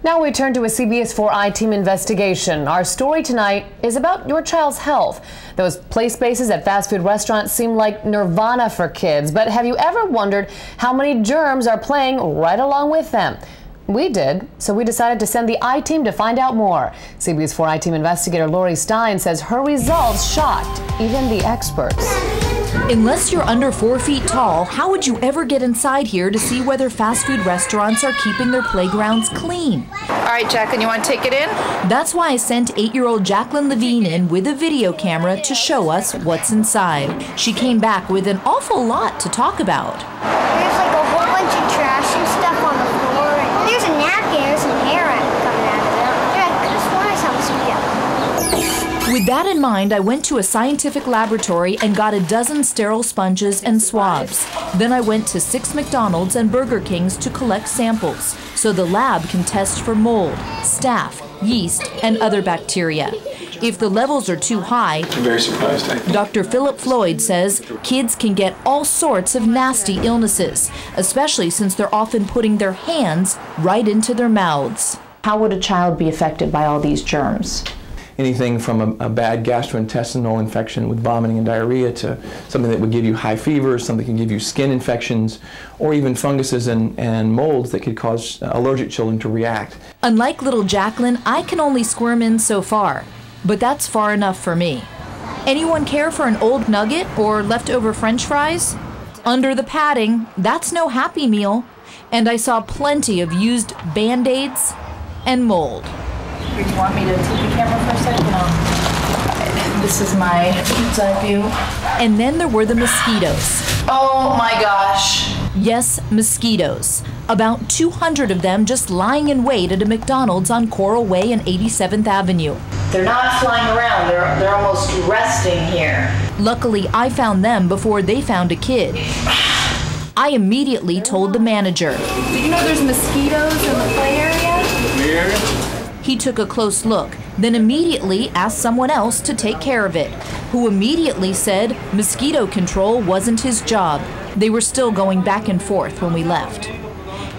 Now we turn to a CBS 4 I-Team investigation. Our story tonight is about your child's health. Those play spaces at fast food restaurants seem like nirvana for kids, but have you ever wondered how many germs are playing right along with them? We did, so we decided to send the I-Team to find out more. CBS 4 I-Team investigator Lori Stein says her results shocked even the experts. Unless you're under 4 feet tall, how would you ever get inside here to see whether fast food restaurants are keeping their playgrounds clean? All right, Jacqueline, you want to take it in? That's why I sent 8-year-old Jacqueline Levine in with a video camera to show us what's inside. She came back with an awful lot to talk about. There's like a whole bunch of trash and stuff on the floor. There's a napkin, there's some hair coming out of it. I could have sworn I saw mosquito. With that in mind, I went to a scientific laboratory and got a dozen sterile sponges and swabs. Then I went to 6 McDonald's and Burger Kings to collect samples, so the lab can test for mold, staph, yeast, and other bacteria. If the levels are too high, I'm very surprised. Dr. Philip Floyd says kids can get all sorts of nasty illnesses, especially since they're often putting their hands right into their mouths. How would a child be affected by all these germs? Anything from a bad gastrointestinal infection with vomiting and diarrhea to something that would give you high fever, something that can give you skin infections, or even funguses and molds that could cause allergic children to react. Unlike little Jacqueline, I can only squirm in so far, but that's far enough for me. Anyone care for an old nugget or leftover French fries? Under the padding, that's no Happy Meal. And I saw plenty of used Band-Aids and mold. Do you want me to take the camera for a second? This is my side view. And then there were the mosquitoes. Oh my gosh. Yes, mosquitoes. About 200 of them just lying in wait at a McDonald's on Coral Way and 87th Avenue. They're not flying around, they're almost resting here. Luckily, I found them before they found a kid. I immediately told the manager. Did you know there's mosquitoes in the play area? He took a close look, then immediately asked someone else to take care of it, who immediately said mosquito control wasn't his job. They were still going back and forth when we left.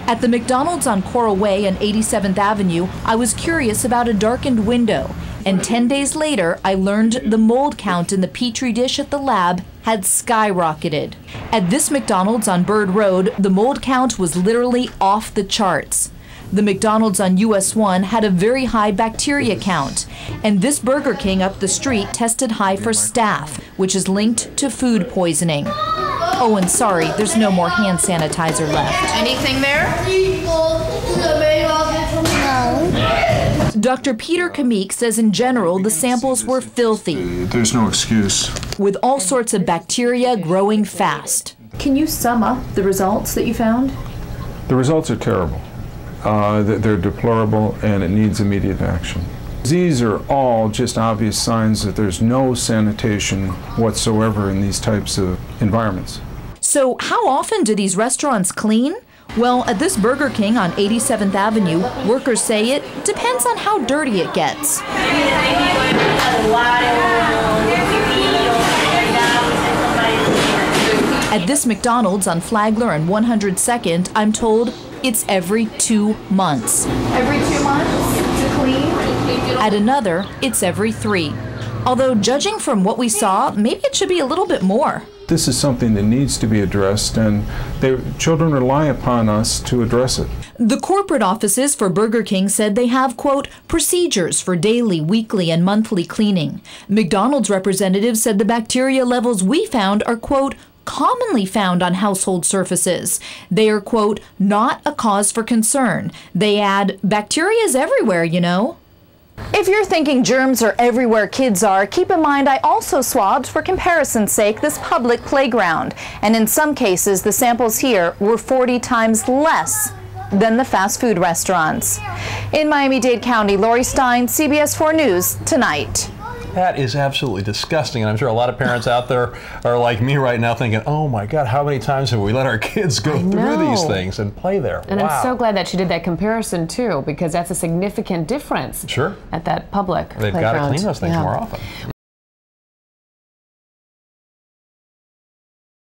At the McDonald's on Coral Way and 87th Avenue, I was curious about a darkened window, and 10 days later, I learned the mold count in the Petri dish at the lab had skyrocketed. At this McDonald's on Bird Road, the mold count was literally off the charts. The McDonald's on US 1 had a very high bacteria count, and this Burger King up the street tested high for staph, which is linked to food poisoning. Oh, and sorry, there's no more hand sanitizer left. Anything there? No. Dr. Peter Kamik says in general the samples were filthy. There's no excuse. With all sorts of bacteria growing fast. Can you sum up the results that you found? The results are terrible. They're deplorable and it needs immediate action. These are all just obvious signs that there's no sanitation whatsoever in these types of environments. So how often do these restaurants clean? Well, at this Burger King on 87th Avenue, workers say it depends on how dirty it gets. At this McDonald's on Flagler and 102nd, I'm told it's every 2 months. Every 2 months to clean? At another, it's every 3. Although judging from what we saw, maybe it should be a little bit more. This is something that needs to be addressed, and children rely upon us to address it. The corporate offices for Burger King said they have, quote, procedures for daily, weekly, and monthly cleaning. McDonald's representatives said the bacteria levels we found are, quote, commonly found on household surfaces. They are, quote, not a cause for concern. They add, bacteria is everywhere, you know. If you're thinking germs are everywhere kids are, keep in mind I also swabbed, for comparison's sake, this public playground. And in some cases, the samples here were 40 times less than the fast food restaurants. In Miami-Dade County, Lori Stein, CBS 4 News Tonight. That is absolutely disgusting, and I'm sure a lot of parents out there are like me right now thinking, oh my God, how many times have we let our kids go through these things and play there? And wow. I'm so glad that she did that comparison too, because that's a significant difference. Sure. At that public They've got to clean those things more often.